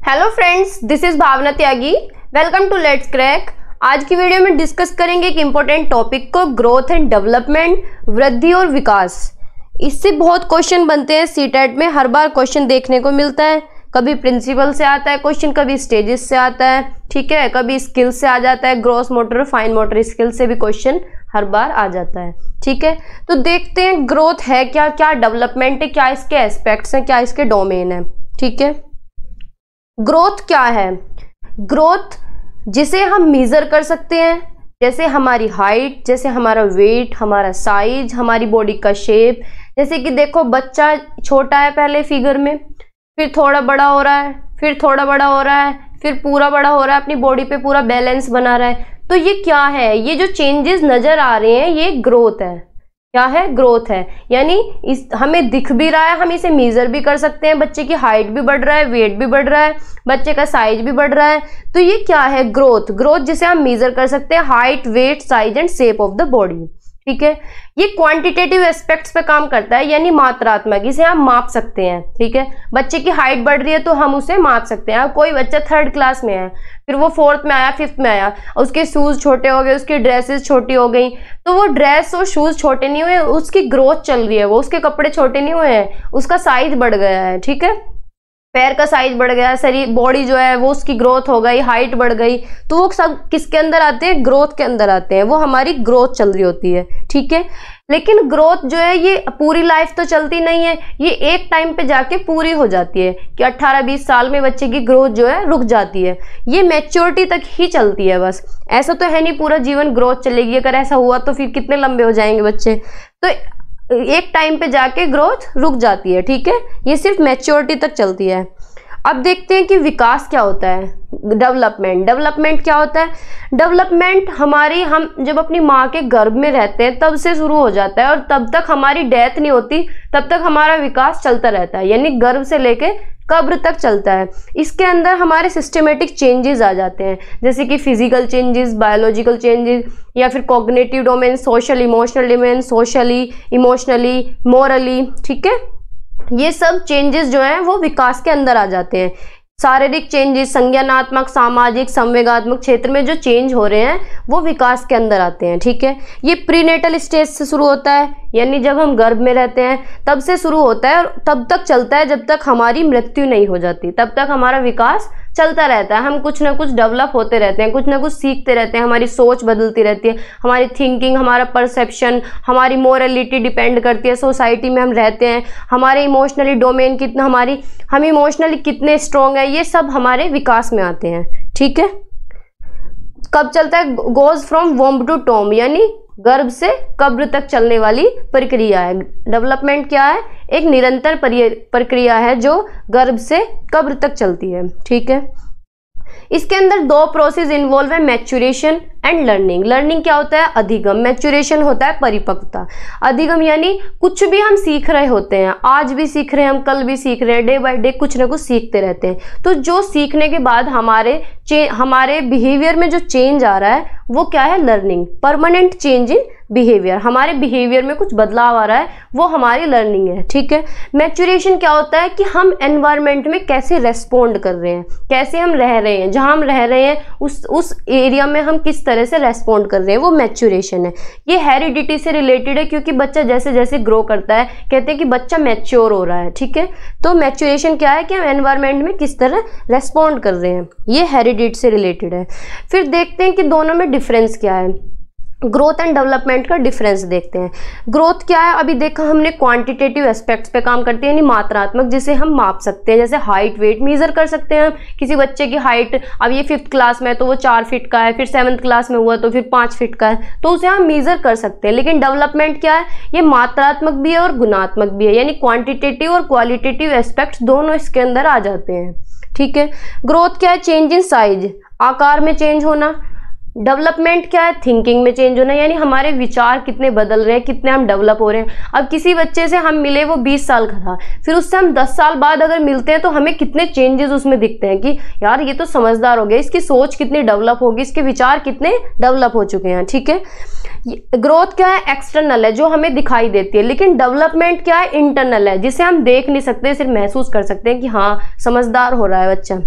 Hello friends, this is Bhavna Tyagi. Welcome to let's crack. आज की video में डिस्कस करेंगे एक इम्पोर्टेंट टॉपिक को, ग्रोथ एंड डेवलपमेंट, वृद्धि और विकास। इससे बहुत क्वेश्चन बनते हैं सीटेट में, हर बार क्वेश्चन देखने को मिलता है। कभी प्रिंसिपल से आता है क्वेश्चन, कभी स्टेजेस से आता है, ठीक है, कभी स्किल से आ जाता है, gross motor fine motor skill से भी क्वेश्चन हर बार आ जाता है, ठीक है। तो देखते हैं ग्रोथ है क्या, क्या डेवलपमेंट है, क्या इसके एस्पेक्ट्स हैं, क्या इसके डोमेन है, ठीक है। ग्रोथ क्या है? ग्रोथ जिसे हम मेजर कर सकते हैं, जैसे हमारी हाइट, जैसे हमारा वेट, हमारा साइज, हमारी बॉडी का शेप। जैसे कि देखो, बच्चा छोटा है पहले फिगर में, फिर थोड़ा बड़ा हो रहा है, फिर थोड़ा बड़ा हो रहा है, फिर पूरा बड़ा हो रहा है, अपनी बॉडी पे पूरा बैलेंस बना रहा है। तो ये क्या है? ये जो चेंजेस नजर आ रहे हैं ये ग्रोथ है। क्या है? ग्रोथ है। यानी इस हमें दिख भी रहा है, हम इसे मेजर भी कर सकते हैं। बच्चे की हाइट भी बढ़ रहा है, वेट भी बढ़ रहा है, बच्चे का साइज भी बढ़ रहा है। तो ये क्या है? ग्रोथ। ग्रोथ जिसे हम मेजर कर सकते हैं, height, weight, size and shape of the body, ठीक है। ये क्वांटिटेटिव एस्पेक्ट्स पे काम करता है, यानी मात्रात्मक, इसे हम माप सकते हैं, ठीक है। बच्चे की हाइट बढ़ रही है तो हम उसे माप सकते हैं। कोई बच्चा 3rd क्लास में है, फिर वो 4th में आया, 5th में आया, उसके शूज छोटे हो गए, उसकी ड्रेसेस छोटी हो गई, तो वो ड्रेस और शूज छोटे नहीं हुए, उसकी ग्रोथ चल रही है, वो उसके कपड़े छोटे नहीं हुए हैं, उसका साइज बढ़ गया है, ठीक है। पैर का साइज बढ़ गया, शरीर बॉडी जो है वो उसकी ग्रोथ हो गई, हाइट बढ़ गई। तो वो सब किसके अंदर आते हैं? ग्रोथ के अंदर आते हैं। वो हमारी ग्रोथ चल रही होती है, ठीक है। लेकिन ग्रोथ जो है ये पूरी लाइफ तो चलती नहीं है, ये एक टाइम पे जाके पूरी हो जाती है कि 18-20 साल में बच्चे की ग्रोथ जो है रुक जाती है। ये मैच्योरिटी तक ही चलती है बस, ऐसा तो है नहीं पूरा जीवन ग्रोथ चलेगी। अगर ऐसा हुआ तो फिर कितने लंबे हो जाएंगे बच्चे। तो एक टाइम पे जाके ग्रोथ रुक जाती है, ठीक है। ये सिर्फ मैच्योरिटी तक चलती है। अब देखते हैं कि विकास क्या होता है, डेवलपमेंट। डेवलपमेंट क्या होता है? डेवलपमेंट हम जब अपनी माँ के गर्भ में रहते हैं तब से शुरू हो जाता है, और तब तक हमारी डेथ नहीं होती, तब तक हमारा विकास चलता रहता है, यानी गर्भ से लेके कब्र तक चलता है। इसके अंदर हमारे सिस्टमेटिक चेंजेस आ जाते हैं, जैसे कि फिजिकल चेंजेस, बायोलॉजिकल चेंजेस, या फिर cognitive domain, social emotional domain, socially emotionally morally, ठीक है। ये सब चेंजेस जो हैं वो विकास के अंदर आ जाते हैं। शारीरिक चेंजेस, संज्ञानात्मक, सामाजिक, संवेगात्मक क्षेत्र में जो चेंज हो रहे हैं वो विकास के अंदर आते हैं, ठीक है। ये प्रीनेटल स्टेज से शुरू होता है, यानी जब हम गर्भ में रहते हैं तब से शुरू होता है, और तब तक चलता है जब तक हमारी मृत्यु नहीं हो जाती। तब तक हमारा विकास चलता रहता है, हम कुछ ना कुछ डेवलप होते रहते हैं, कुछ ना कुछ सीखते रहते हैं, हमारी सोच बदलती रहती है, हमारी थिंकिंग, हमारा परसेप्शन, हमारी मोरलिटी डिपेंड करती है सोसाइटी में हम रहते हैं, हमारे इमोशनली डोमेन कितना, हम इमोशनली कितने स्ट्रॉन्ग है, ये सब हमारे विकास में आते हैं, ठीक है। कब चलता है? Goes from womb to tomb, यानी गर्भ से कब्र तक चलने वाली प्रक्रिया है। डेवलपमेंट क्या है? एक निरंतर प्रक्रिया है जो गर्भ से कब्र तक चलती है, ठीक है। इसके अंदर 2 प्रोसेस इन्वॉल्व है, मैच्योरेशन एंड लर्निंग। लर्निंग क्या होता है? अधिगम। मैच्योरेशन होता है परिपक्वता। अधिगम यानी कुछ भी हम सीख रहे होते हैं, आज भी सीख रहे हैं हम, कल भी सीख रहे हैं, डे बाय डे कुछ ना कुछ सीखते रहते हैं। तो जो सीखने के बाद हमारे बिहेवियर में जो चेंज आ रहा है वो क्या है? Learning. Permanent change in behaviour, हमारे बिहेवियर में कुछ बदलाव आ रहा है, वो हमारी लर्निंग है, ठीक है। मैच्योरेशन क्या होता है कि हम एनवायरनमेंट में कैसे रेस्पॉन्ड कर रहे हैं, कैसे हम रह रहे हैं, जहां हम रह रहे हैं उस एरिया में हम किस तरह से रेस्पॉन्ड कर रहे हैं, वो मैच्योरेशन है। ये हेरिडिटी से रिलेटेड है, क्योंकि बच्चा जैसे जैसे ग्रो करता है कहते हैं कि बच्चा मैच्योर हो रहा है, ठीक है। तो मैच्योरेशन क्या है कि हम एनवायरनमेंट में किस तरह रेस्पॉन्ड कर रहे हैं, ये हेरिडिटी से रिलेटेड है। फिर देखते हैं कि दोनों में डिफरेंस क्या है। ग्रोथ एंड डेवलपमेंट का डिफरेंस देखते हैं। ग्रोथ क्या है? अभी देखा हमने क्वांटिटेटिव एस्पेक्ट्स पे काम करते हैं, यानी मात्रात्मक, जिसे हम माप सकते हैं, जैसे हाइट, वेट मेजर कर सकते हैं हम। किसी बच्चे की हाइट, अब ये 5th क्लास में है तो वो 4 फीट का है, फिर 7th क्लास में हुआ तो फिर 5 फीट का है, तो उसे हम मेजर कर सकते हैं। लेकिन डेवलपमेंट क्या है? ये मात्रात्मक भी है और गुणात्मक भी है, यानी क्वांटिटेटिव और क्वालिटेटिव एस्पेक्ट्स दोनों इसके अंदर आ जाते हैं, ठीक है। ग्रोथ क्या है? चेंज इन साइज, आकार में चेंज होना। डेवलपमेंट क्या है? थिंकिंग में चेंज होना, यानी हमारे विचार कितने बदल रहे हैं, कितने हम डेवलप हो रहे हैं। अब किसी बच्चे से हम मिले, वो 20 साल का था, फिर उससे हम 10 साल बाद अगर मिलते हैं तो हमें कितने चेंजेस उसमें दिखते हैं कि यार ये तो समझदार हो गया, इसकी सोच कितनी डेवलप होगी, इसके विचार कितने डेवलप हो चुके हैं, ठीक है। ग्रोथ क्या है? एक्सटर्नल है, जो हमें दिखाई देती है। लेकिन डेवलपमेंट क्या है? इंटरनल है, जिसे हम देख नहीं सकते, सिर्फ महसूस कर सकते हैं कि हाँ समझदार हो रहा है बच्चा,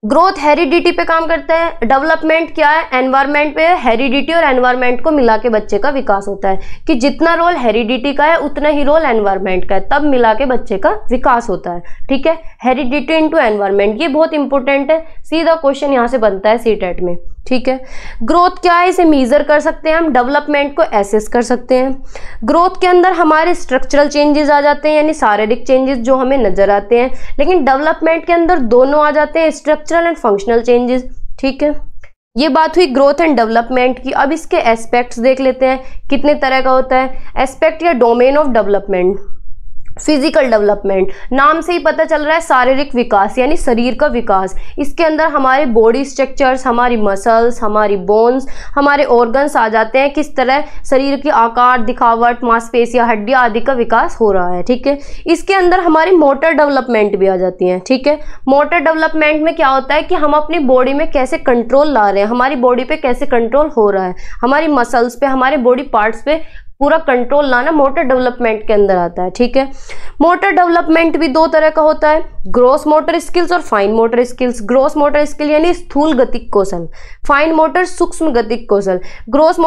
ग्रोथ हेरिडिटी पे काम करता है, डेवलपमेंट क्या है, एनवायरमेंट पे है। हेरिडिटी और एनवायरमेंट को मिला के बच्चे का विकास होता है कि जितना रोल हेरिडिटी का है उतना ही रोल एनवायरमेंट का है, तब मिला के बच्चे का विकास होता है। ठीक है, हेरिडिटी इनटू एनवायरमेंट, ये बहुत इंपॉर्टेंट है, सीधा क्वेश्चन यहाँ से बनता है सीटेट में। ठीक है, ग्रोथ क्या है, इसे मेजर कर सकते हैं हम, डेवलपमेंट को एसेस कर सकते हैं। ग्रोथ के अंदर हमारे स्ट्रक्चरल चेंजेस आ जाते हैं, यानी शारीरिक चेंजेस जो हमें नजर आते हैं, लेकिन डेवलपमेंट के अंदर दोनों आ जाते हैं, स्ट्रक्चरल एंड फंक्शनल चेंजेस। ठीक है, ये बात हुई ग्रोथ एंड डेवलपमेंट की। अब इसके एस्पेक्ट्स देख लेते हैं, कितने तरह का होता है एस्पेक्ट या domain of development. Physical development, नाम से ही पता चल रहा है शारीरिक विकास, यानी शरीर का विकास। इसके अंदर हमारे बॉडी स्ट्रक्चर्स, हमारी मसल्स, हमारी बोन्स, हमारे ऑर्गन्स आ जाते हैं, किस तरह शरीर की आकार, दिखावट, मांसपेशियां, हड्डियां आदि का विकास हो रहा है। ठीक है, इसके अंदर हमारी मोटर डेवलपमेंट भी आ जाती है। ठीक है, मोटर डेवलपमेंट में क्या होता है कि हम अपनी बॉडी में कैसे कंट्रोल ला रहे हैं, हमारी बॉडी पे कैसे कंट्रोल हो रहा है, हमारी मसल्स पे, हमारे बॉडी पार्ट्स पे पूरा कंट्रोल लाना मोटर डेवलपमेंट के अंदर आता है। ठीक है, मोटर डेवलपमेंट भी दो तरह का होता है, ग्रॉस मोटर स्किल्स और fine motor skills. Gross motor skill यानी स्थूल गतिक कौशल, फाइन मोटर सूक्ष्म गतिक कौशल। ग्रॉस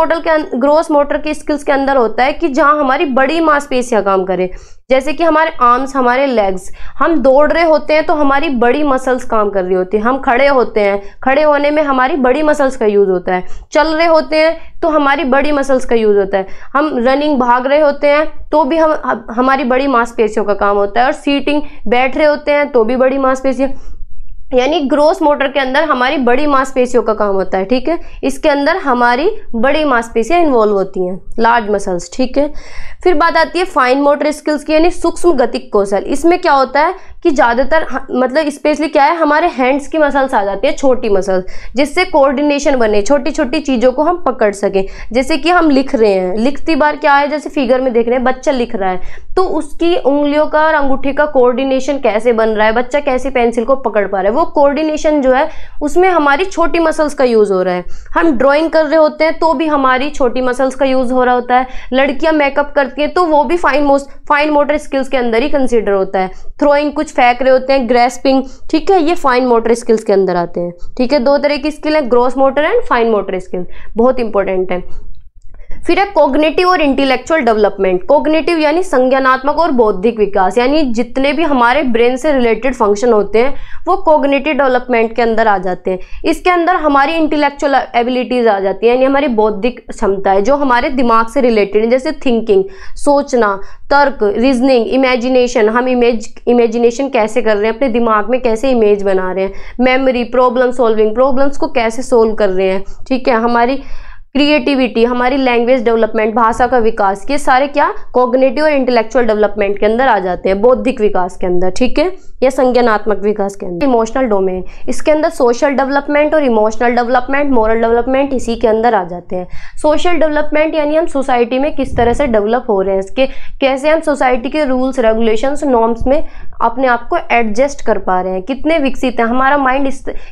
मोटर के स्किल्स के अंदर होता है कि जहां हमारी बड़ी मांसपेशियां काम करें, जैसे कि हमारे आर्म्स, हमारे लेग्स, हम दौड़ रहे होते हैं तो हमारी बड़ी मसल्स काम कर रही होती है, हम खड़े होते हैं, खड़े होने में हमारी बड़ी मसल्स का यूज होता है, चल रहे होते हैं तो हमारी बड़ी मसल्स का यूज होता है, हम रनिंग भाग रहे होते हैं तो भी हमारी बड़ी मांसपेशियों का काम होता है, और सीटिंग बैठ रहे होते हैं तो भी बड़ी मांसपेशियां, यानी ग्रोस मोटर के अंदर हमारी बड़ी मांसपेशियों का काम होता है। ठीक है, इसके अंदर हमारी बड़ी मांसपेशियां इन्वॉल्व होती हैं, लार्ज मसल्स। ठीक है, फिर बात आती है फाइन मोटर स्किल्स की, यानी सूक्ष्म गतिक कौशल। इसमें क्या होता है कि ज़्यादातर मतलब स्पेशली क्या है, हमारे हैंड्स की मसल्स आ जाती है, छोटी मसल्स, जिससे कोऑर्डिनेशन बने, छोटी छोटी चीज़ों को हम पकड़ सकें। जैसे कि हम लिख रहे हैं, लिखती बार क्या है, जैसे फिगर में देख रहे हैं बच्चा लिख रहा है, तो उसकी उंगलियों का और अंगूठे का कोऑर्डिनेशन कैसे बन रहा है, बच्चा कैसे पेंसिल को पकड़ पा रहा है, वो कोऑर्डिनेशन जो है उसमें हमारी छोटी मसल्स का यूज हो रहा है। हम ड्राइंग कर रहे होते हैं तो भी हमारी छोटी मसल्स का यूज हो रहा होता है। लड़कियां मेकअप करती हैं तो वो भी फाइन मोटर स्किल्स के अंदर ही कंसीडर होता है। थ्रोइंग, कुछ फेंक रहे होते हैं, ग्रेस्पिंग, ठीक है, ये फाइन मोटर स्किल्स के अंदर आते हैं। ठीक है, दो तरह की स्किल है, gross motor and fine motor skill, बहुत इंपॉर्टेंट है। फिर है कॉग्निटिव और इंटेलेक्चुअल डेवलपमेंट। कॉग्निटिव यानी संज्ञानात्मक और बौद्धिक विकास, यानी जितने भी हमारे ब्रेन से रिलेटेड फंक्शन होते हैं वो कॉग्निटिव डेवलपमेंट के अंदर आ जाते हैं। इसके अंदर हमारी इंटेलेक्चुअल एबिलिटीज आ जाती है, यानी हमारी बौद्धिक क्षमताएं जो हमारे दिमाग से रिलेटेड है, जैसे थिंकिंग, सोचना, तर्क, रीजनिंग, इमेजिनेशन, हम इमेजिनेशन कैसे कर रहे हैं, अपने दिमाग में कैसे इमेज बना रहे हैं, मेमोरी, प्रॉब्लम सॉल्विंग, प्रॉब्लम्स को कैसे सोल्व कर रहे हैं। ठीक है, हमारी क्रिएटिविटी, हमारी लैंग्वेज डेवलपमेंट, भाषा का विकास, ये सारे क्या कॉग्निटिव और इंटेलेक्चुअल डेवलपमेंट के अंदर आ जाते हैं, बौद्धिक विकास के अंदर। ठीक है, या संज्ञानात्मक विकास के अंदर। इमोशनल डोमेन, इसके अंदर सोशल डेवलपमेंट और इमोशनल डेवलपमेंट, मोरल डेवलपमेंट इसी के अंदर आ जाते हैं। सोशल डेवलपमेंट यानी हम सोसाइटी में किस तरह से डेवलप हो रहे हैं, इसके कैसे हम सोसाइटी के रूल्स, रेगुलेशंस, नॉर्म्स में अपने आप को एडजस्ट कर पा रहे हैं, कितने विकसित है हमारा माइंड,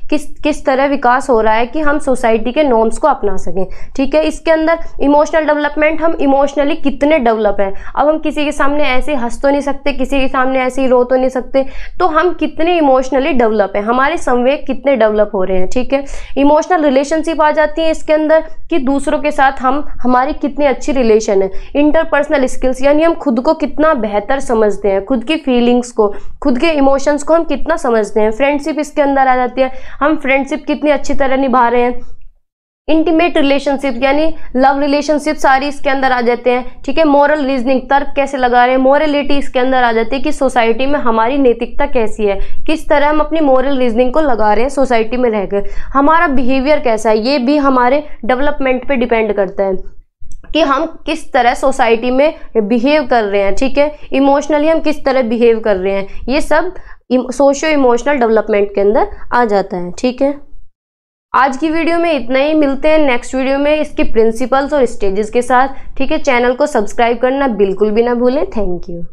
किस तरह विकास हो रहा है कि हम सोसाइटी के नॉर्म्स को अपना सकें। ठीक है, इसके अंदर इमोशनल डेवलपमेंट, हम इमोशनली कितने डेवलप हैं। अब हम किसी के सामने ऐसे हंस तो नहीं सकते, किसी के सामने ऐसे ही रो तो नहीं सकते, तो हम कितने इमोशनली डेवलप हैं, हमारे संवेग कितने डेवलप हो रहे हैं। ठीक है, इमोशनल रिलेशनशिप आ जाती है इसके अंदर कि दूसरों के साथ हमारी कितनी अच्छी रिलेशन है। इंटरपर्सनल स्किल्स यानी हम खुद को कितना बेहतर समझते हैं, खुद की फीलिंग्स को, खुद के इमोशंस को हम कितना समझते हैं। फ्रेंडशिप इसके अंदर आ जाती है, हम फ्रेंडशिप कितनी अच्छी तरह निभा रहे हैं। इंटीमेट रिलेशनशिप यानी लव रिलेशनशिप सारी इसके अंदर आ जाते हैं। ठीक है, मोरल रीजनिंग, तर्क कैसे लगा रहे हैं, मोरलिटी इसके अंदर आ जाती है कि सोसाइटी में हमारी नैतिकता कैसी है, किस तरह हम अपनी मोरल रीजनिंग को लगा रहे हैं सोसाइटी में रहकर, हमारा बिहेवियर कैसा है, ये भी हमारे डेवलपमेंट पे डिपेंड करता है कि हम किस तरह सोसाइटी में बिहेव कर रहे हैं। ठीक है, इमोशनली हम किस तरह बिहेव कर रहे हैं, ये सब सोशो इमोशनल डेवलपमेंट के अंदर आ जाता है। ठीक है, आज की वीडियो में इतना ही, मिलते हैं नेक्स्ट वीडियो में इसके प्रिंसिपल्स और स्टेजेस के साथ। ठीक है, चैनल को सब्सक्राइब करना बिल्कुल भी ना भूलें। Thank you.